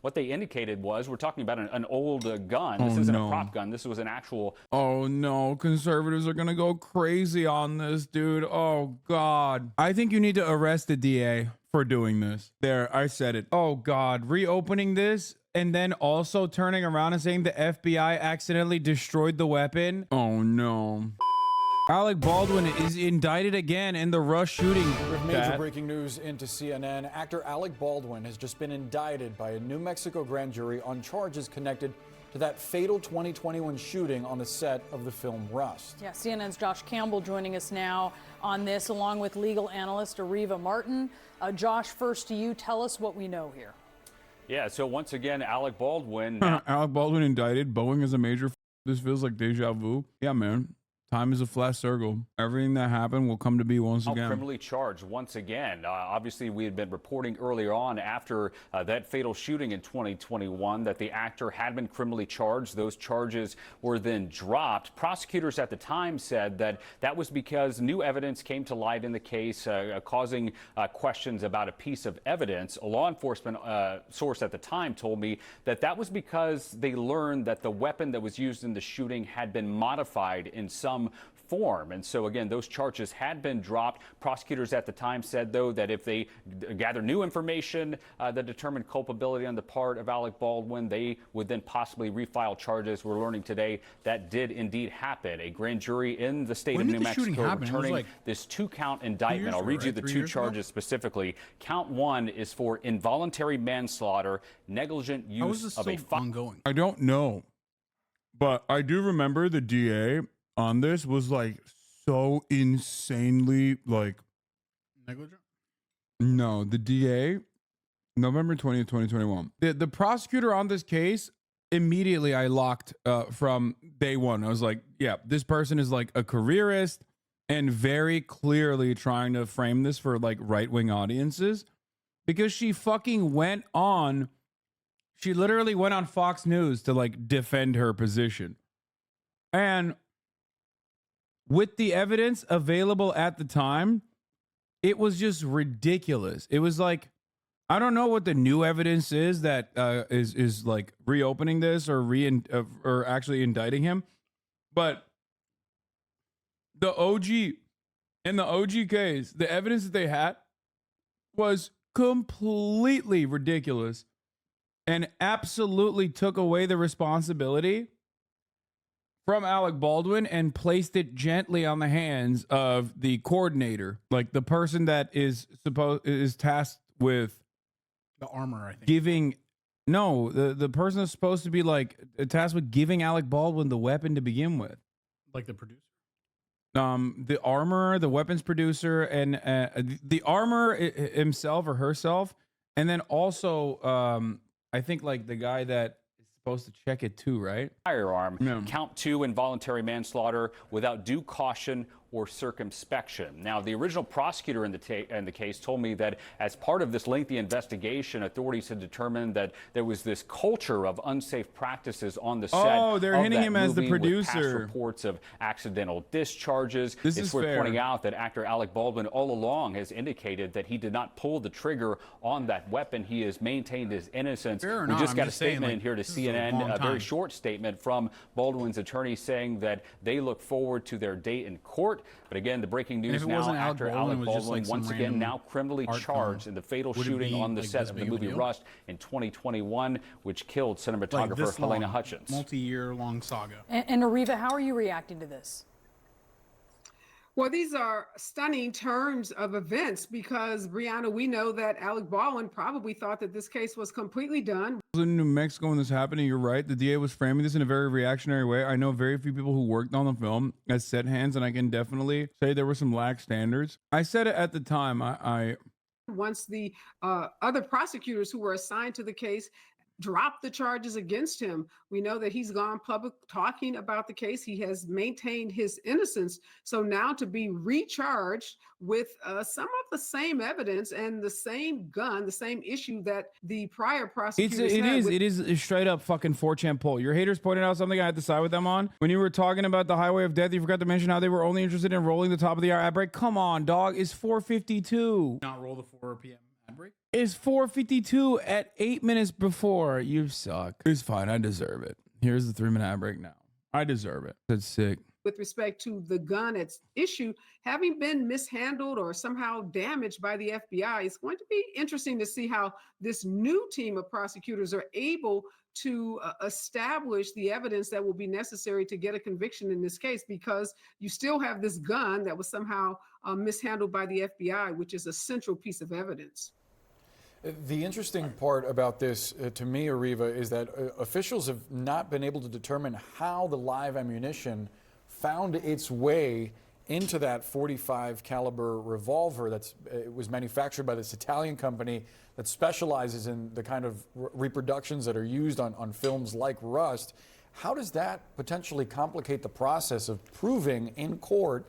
what they indicated was, we're talking about an old gun. This isn't a prop gun. This was an actual... Oh no, conservatives are gonna go crazy on this, dude. Oh God. I think you need to arrest the DA for doing this. There, I said it. Oh God, reopening this and then also turning around and saying the FBI accidentally destroyed the weapon. Oh no. Alec Baldwin is indicted again in the Rush shooting. With major breaking news into CNN, actor Alec Baldwin has just been indicted by a New Mexico grand jury on charges connected to that fatal 2021 shooting on the set of the film Rust. Yeah, CNN's Josh Campbell joining us now on this, along with legal analyst Ariva Martin. Josh, first to you, tell us what we know here. Yeah, so once again, Alec Baldwin. Alec Baldwin indicted. Boeing is a major. This feels like deja vu. Yeah, man. Time is a flat circle. Everything that happened will come to be once again. Criminally charged once again. Obviously, we had been reporting earlier on after that fatal shooting in 2021 that the actor had been criminally charged. Those charges were then dropped. Prosecutors at the time said that that was because new evidence came to light in the case, causing questions about a piece of evidence. A law enforcement source at the time told me that that was because they learned that the weapon that was used in the shooting had been modified in some form. And so again, those charges had been dropped. Prosecutors at the time said, though, that if they gather new information that determined culpability on the part of Alec Baldwin, they would then possibly refile charges. We're learning today that did indeed happen. A grand jury in the state of New Mexico returning this 2-count indictment. I'll read you the 2 charges specifically. Count 1 is for involuntary manslaughter, negligent use of a ongoing. I don't know, but I do remember the DA on this was like so insanely like negligent. No, the DA, November 20th, 2021. The prosecutor on this case, immediately I locked from day one. I was like, yeah, this person is like a careerist and very clearly trying to frame this for like right-wing audiences, because she fucking went on, she literally went on Fox News to like defend her position. And with the evidence available at the time, it was just ridiculous. It was like, I don't know what the new evidence is that is like reopening this or actually indicting him, but the OG in the OG case, the evidence that they had was completely ridiculous and absolutely took away the responsibility from Alec Baldwin and placed it gently on the hands of the coordinator, like the person that is tasked with the armor, I think. The person that's supposed to be like tasked with giving Alec Baldwin the weapon to begin with. Like the producer? The armor, the weapons producer, and the armor himself or herself. And then also, I think like the guy that supposed to check it too, right? Firearm. Yeah. Count 2, involuntary manslaughter without due caution or circumspection. Now, the original prosecutor in the case told me that as part of this lengthy investigation, authorities had determined that there was this culture of unsafe practices on the set. Oh, they're hinting him as the producer. Past reports of accidental discharges. It's worth pointing out that actor Alec Baldwin all along has indicated that he did not pull the trigger on that weapon. He has maintained his innocence. We just got a statement in here to CNN, a very short statement from Baldwin's attorney saying that they look forward to their date in court. But again, the breaking news now, actor Alec Baldwin once again now criminally charged in the fatal shooting on the set of the movie Rust in 2021, which killed cinematographer Helena Hutchins. Multi-year long saga. And Ariva, how are you reacting to this? Well, these are stunning turns of events because, Brianna, we know that Alec Baldwin probably thought that this case was completely done. In New Mexico when this happened, you're right. The DA was framing this in a very reactionary way. I know very few people who worked on the film as set hands, and I can definitely say there were some lax standards. I said it at the time. Once the other prosecutors who were assigned to the case dropped the charges against him, we know that he's gone public talking about the case. He has maintained his innocence. So now to be recharged with some of the same evidence and the same gun, the same issue that the prior prosecutors it is a straight up fucking 4chan poll. Your haters pointed out something I had to side with them on. When you were talking about the highway of death, you forgot to mention how they were only interested in rolling the top of the hour ad break. Come on, dog. It's 4:52. Not roll the 4 p.m. ad break? It's 4:52 at 8 minutes before. You suck. It's fine. I deserve it. Here's the 3-minute ad break now. I deserve it. That's sick. With respect to the gun at issue having been mishandled or somehow damaged by the FBI, it's going to be interesting to see how this new team of prosecutors are able to establish the evidence that will be necessary to get a conviction in this case, because you still have this gun that was somehow mishandled by the FBI, which is a central piece of evidence. The interesting part about this, to me, Ariva, is that officials have not been able to determine how the live ammunition found its way into that .45 caliber revolver it was manufactured by this Italian company that specializes in the kind of reproductions that are used on films like Rust. How does that potentially complicate the process of proving in court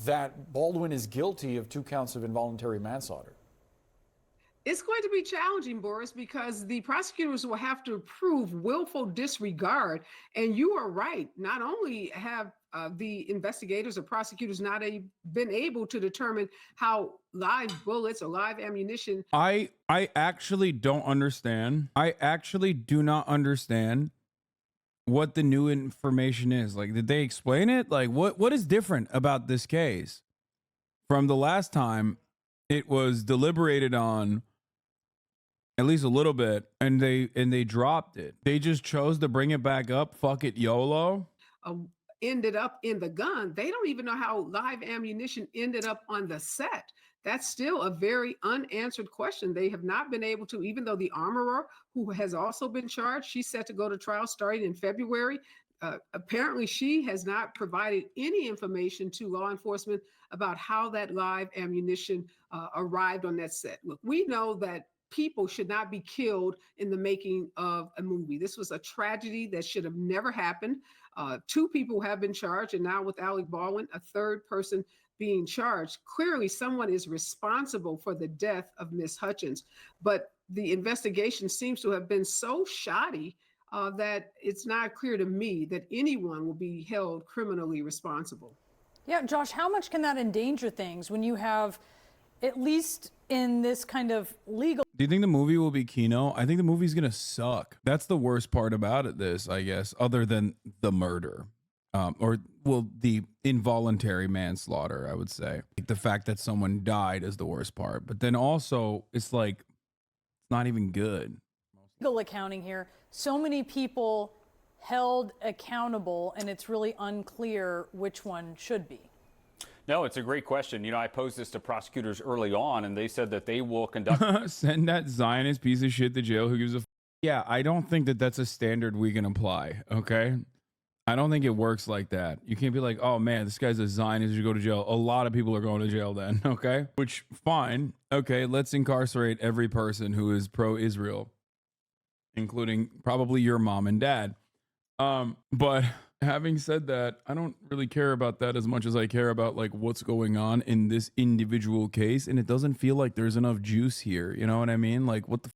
that Baldwin is guilty of 2 counts of involuntary manslaughter? It's going to be challenging, Boris, because the prosecutors will have to prove willful disregard. And you are right. Not only have the investigators or prosecutors not been able to determine how live bullets or live ammunition. I actually don't understand. I actually do not understand what the new information is. Like, did they explain it? Like, what is different about this case from the last time it was deliberated on? At least a little bit, and they dropped it. They just chose to bring it back up. Fuck it, YOLO. Ended up in the gun. They don't even know how live ammunition ended up on the set. That's still a very unanswered question. They have not been able to, even though the armorer, who has also been charged, she's set to go to trial starting in February. Apparently, she has not provided any information to law enforcement about how that live ammunition arrived on that set. Look, we know that people should not be killed in the making of a movie. This was a tragedy that should have never happened. 2 people have been charged, and now with Alec Baldwin, a 3rd person being charged. Clearly, someone is responsible for the death of Miss Hutchins, but the investigation seems to have been so shoddy that it's not clear to me that anyone will be held criminally responsible. Yeah, Josh, how much can that endanger things when you have, at least in this kind of legal... Do you think the movie will be Kino? I think the movie's gonna suck. That's the worst part about it, I guess, other than the murder. The involuntary manslaughter, I would say. Like, the fact that someone died is the worst part. But then also, it's like, it's not even good. Legal accounting here. So many people held accountable, and it's really unclear which one should be. No, it's a great question. You know, I posed this to prosecutors early on, and they said that they will conduct... Send that Zionist piece of shit to jail. Who gives a... Yeah, I don't think that that's a standard we can apply, okay? I don't think it works like that. You can't be like, oh, man, this guy's a Zionist, you go to jail. A lot of people are going to jail then, okay? Which, fine. Okay, let's incarcerate every person who is pro-Israel, including probably your mom and dad. But... having said that, I don't really care about that as much as I care about like what's going on in this individual case, and it doesn't feel like there's enough juice here. You know what I mean? Like, what the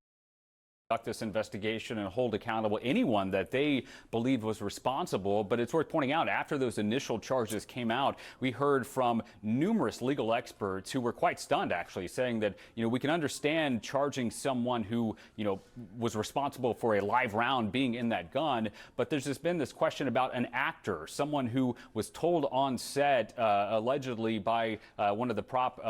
conduct this investigation and hold accountable anyone that they believed was responsible. But it's worth pointing out, after those initial charges came out, we heard from numerous legal experts who were quite stunned, actually, saying that, you know, we can understand charging someone who, you know, was responsible for a live round being in that gun, but there's just been this question about an actor, someone who was told on set, allegedly by one of the prop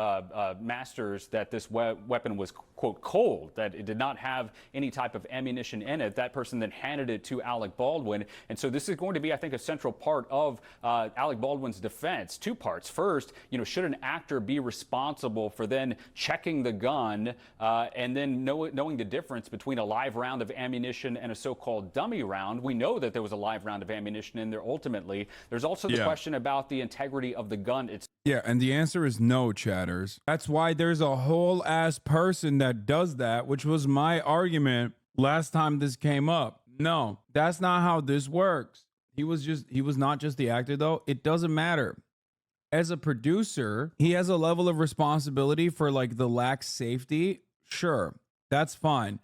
masters, that this weapon was, quote, cold, that it did not have any type of ammunition in it. That person then handed it to Alec Baldwin. And so this is going to be, I think, a central part of Alec Baldwin's defense. 2 parts. First, you know, should an actor be responsible for then checking the gun and then knowing the difference between a live round of ammunition and a so-called dummy round? We know that there was a live round of ammunition in there ultimately. There's also the question about the integrity of the gun itself. Yeah, and the answer is no, chatters. That's why there's a whole ass person that does that, which was my argument last time this came up. No, that's not how this works. He was not just the actor, though. It doesn't matter. As a producer, he has a level of responsibility for like the lax safety. Sure, that's fine.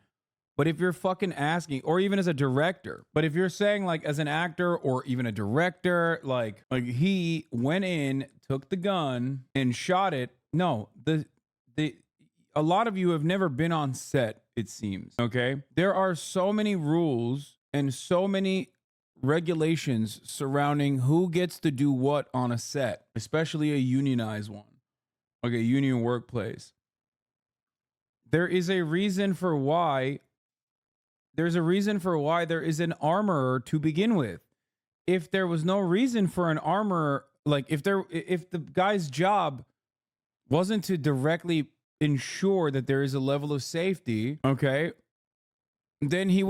But if you're fucking asking, or even as a director, but if you're saying like as an actor or even a director, like he went in, took the gun and shot it. No, a lot of you have never been on set, it seems. Okay. There are so many rules and so many regulations surrounding who gets to do what on a set, especially a unionized one, like a union workplace. There is a reason for why. There's a reason for why there is an armorer to begin with. If there was no reason for an armorer, like if the guy's job wasn't to directly ensure that there is a level of safety, okay, then there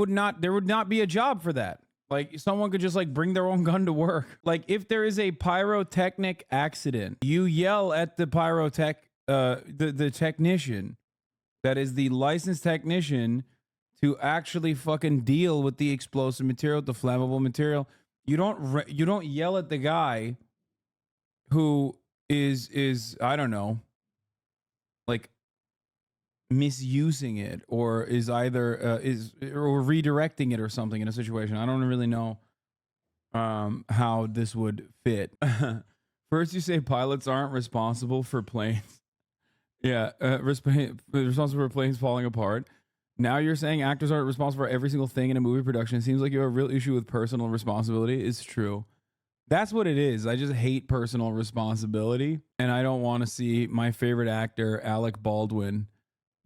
would not be a job for that. Like someone could just like bring their own gun to work. Like if there is a pyrotechnic accident, you yell at the the technician that is the licensed technician to actually fucking deal with the explosive material, the flammable material. You don't yell at the guy who is I don't know, like misusing it or is either or redirecting it or something in a situation. I don't really know how this would fit. First you say pilots aren't responsible for planes. Yeah, responsible for planes falling apart. Now you're saying actors aren't responsible for every single thing in a movie production. It seems like you have a real issue with personal responsibility. It's true. That's what it is. I just hate personal responsibility. And I don't want to see my favorite actor, Alec Baldwin,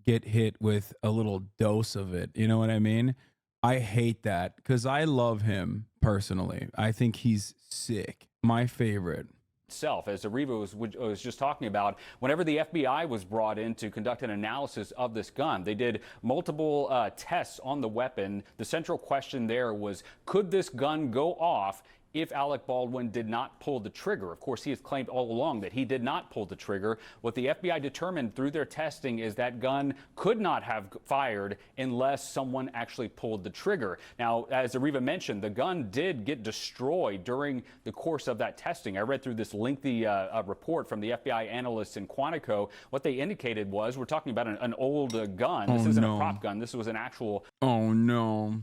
get hit with a little dose of it. You know what I mean? I hate that because I love him personally. I think he's sick. My favorite. Itself, as Ariva was just talking about, whenever the FBI was brought in to conduct an analysis of this gun, they did multiple tests on the weapon. The central question there was, could this gun go off if Alec Baldwin did not pull the trigger? Of course, he has claimed all along that he did not pull the trigger. What the FBI determined through their testing is that gun could not have fired unless someone actually pulled the trigger. Now, as Ariva mentioned, the gun did get destroyed during the course of that testing. I read through this lengthy report from the FBI analysts in Quantico. What they indicated was, we're talking about an old gun. This isn't a prop gun. This was an actual... Oh, no.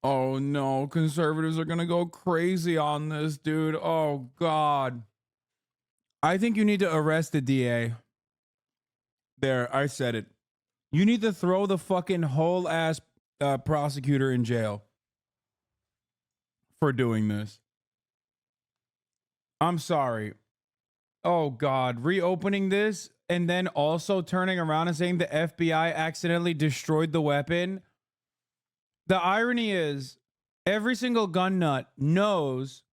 Oh no, conservatives are gonna go crazy on this, dude. Oh God. I think you need to arrest the DA. There, I said it. You need to throw the fucking whole ass prosecutor in jail for doing this. I'm sorry. Oh God, reopening this and then also turning around and saying the FBI accidentally destroyed the weapon. The irony is, every single gun nut knows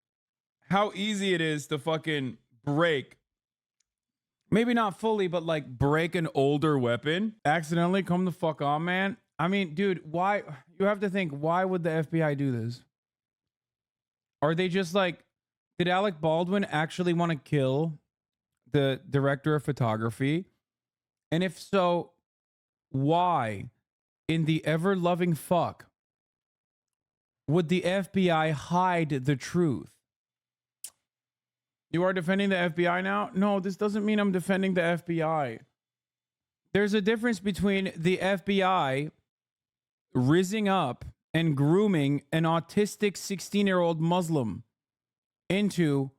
how easy it is to fucking break. Maybe not fully, but like break an older weapon. Accidentally, come the fuck on, man. I mean, dude, why? You have to think, why would the FBI do this? Are they just like, did Alec Baldwin actually want to kill the director of photography? And if so, why in the ever-loving fuck would the FBI hide the truth? You are defending the FBI now? No, this doesn't mean I'm defending the FBI. There's a difference between the FBI rizzing up and grooming an autistic 16-year-old Muslim into,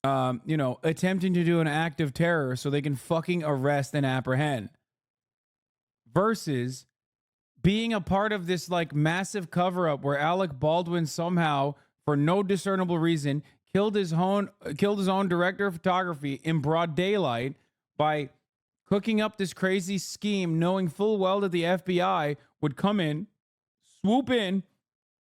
attempting to do an act of terror so they can fucking arrest and apprehend, versus being a part of this like massive cover-up where Alec Baldwin somehow, for no discernible reason, killed his own director of photography in broad daylight by cooking up this crazy scheme, knowing full well that the FBI would come in, swoop in,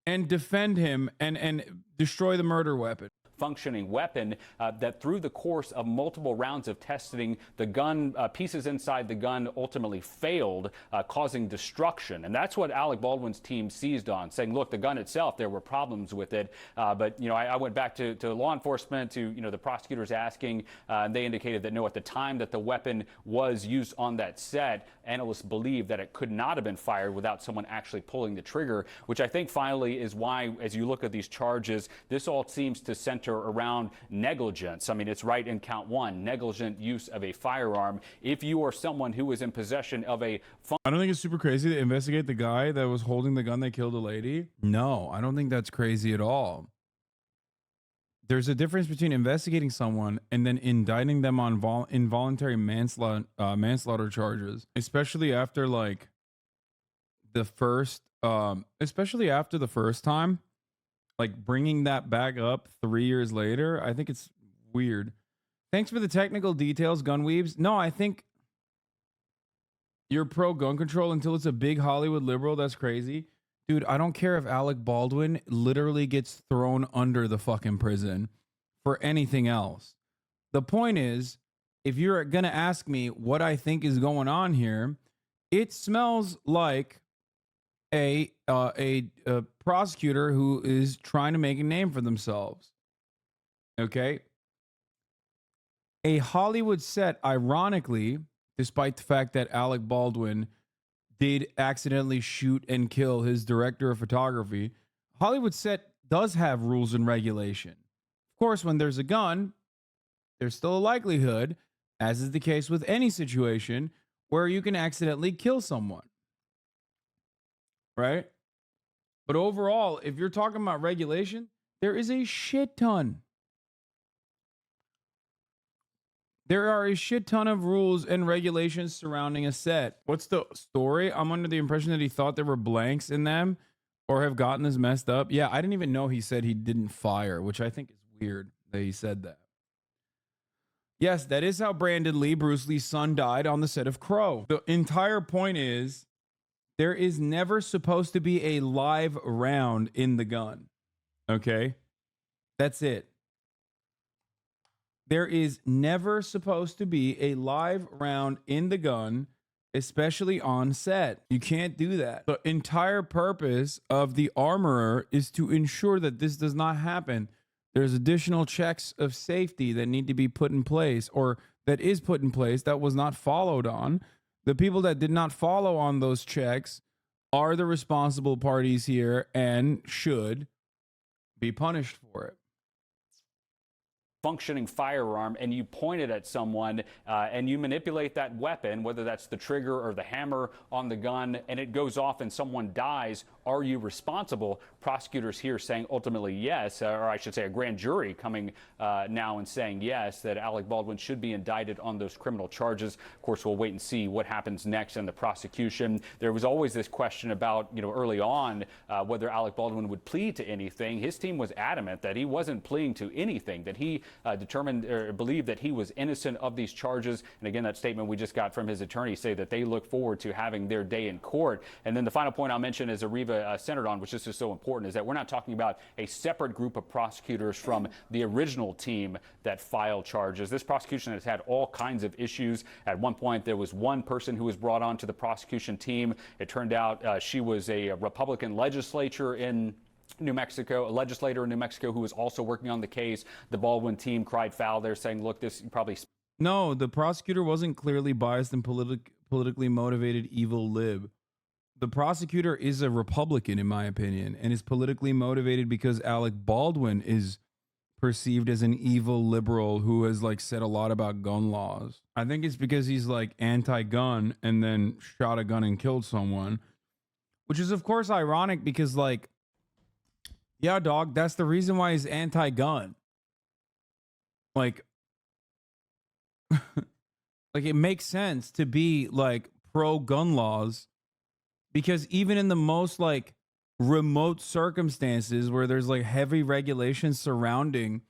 and defend him and destroy the murder weapon. Functioning weapon that through the course of multiple rounds of testing, the gun pieces inside the gun ultimately failed, causing destruction. And that's what Alec Baldwin's team seized on, saying, look, the gun itself, there were problems with it. But, I went back to law enforcement, to, the prosecutors asking, and they indicated that no, at the time that the weapon was used on that set, analysts believe that it could not have been fired without someone actually pulling the trigger, which I think finally is why, as you look at these charges, this all seems to center around negligence. I mean, it's right in count one, negligent use of a firearm. If you are someone who is in possession of a... I don't think it's super crazy to investigate the guy that was holding the gun that killed a lady. No, I don't think that's crazy at all. there's a difference between investigating someone and then indicting them on involuntary manslaughter charges, especially after like the first, especially after the first time, like bringing that back up 3 years later. I think it's weird. Thanks for the technical details, Gunweebs. No, I think you're pro gun control until it's a big Hollywood liberal. That's crazy. Dude, I don't care if Alec Baldwin literally gets thrown under the fucking prison for anything else. The point is, if you're going to ask me what I think is going on here, it smells like a prosecutor who is trying to make a name for themselves. Okay? A Hollywood set, ironically, despite the fact that Alec Baldwin did accidentally shoot and kill his director of photography, Hollywood set does have rules and regulation. Of course, when there's a gun, there's still a likelihood, as is the case with any situation, where you can accidentally kill someone. Right? But overall, if you're talking about regulation, there is a shit ton. There are a shit ton of rules and regulations surrounding a set. What's the story? I'm under the impression that he thought there were blanks in them or have gotten this messed up. Yeah, I didn't even know he said he didn't fire, which I think is weird that he said that. Yes, that is how Brandon Lee, Bruce Lee's son, died on the set of Crow. The entire point is there is never supposed to be a live round in the gun. Okay? That's it. There is never supposed to be a live round in the gun, especially on set. You can't do that. The entire purpose of the armorer is to ensure that this does not happen. There's additional checks of safety that need to be put in place, or that is put in place that was not followed on. The people that did not follow on those checks are the responsible parties here and should be punished for it. Functioning firearm, and you point it at someone and you manipulate that weapon, whether that's the trigger or the hammer on the gun, and it goes off and someone dies, are you responsible? Prosecutors here saying ultimately yes, or I should say a grand jury coming now and saying yes, that Alec Baldwin should be indicted on those criminal charges. Of course, we'll wait and see what happens next in the prosecution. There was always this question about, early on, whether Alec Baldwin would plead to anything. His team was adamant that he wasn't pleading to anything, that he determined or believed that he was innocent of these charges. And again, that statement we just got from his attorney say that they look forward to having their day in court. And then the final point I'll mention, as Ariva centered on, which is just so important, is that we're not talking about a separate group of prosecutors from the original team that filed charges. This prosecution has had all kinds of issues. At one point, there was one person who was brought on to the prosecution team. It turned out she was a Republican legislator in New Mexico, a legislator in New Mexico who was also working on the case. The Baldwin team cried foul. They're saying, look, this probably... No, the prosecutor wasn't clearly biased and politically motivated evil lib. The prosecutor is a Republican, in my opinion, and is politically motivated because Alec Baldwin is perceived as an evil liberal who has said a lot about gun laws. I think it's because he's anti-gun and then shot a gun and killed someone, which is of course ironic because yeah, dog, that's the reason why he's anti-gun. It makes sense to be pro-gun laws because even in the most remote circumstances where there's heavy regulations surrounding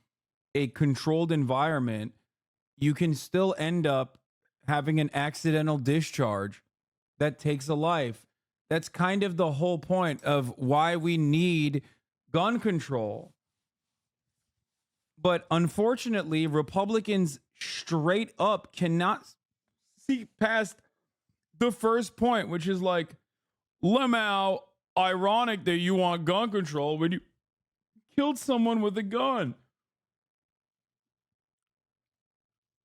a controlled environment, you can still end up having an accidental discharge that takes a life. That's kind of the whole point of why we need gun control. But unfortunately, Republicans straight up cannot see past the first point, which is Lemau, ironic that you want gun control when you killed someone with a gun.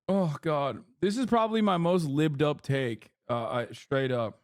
Oh, God. This is probably my most libbed up take, straight up.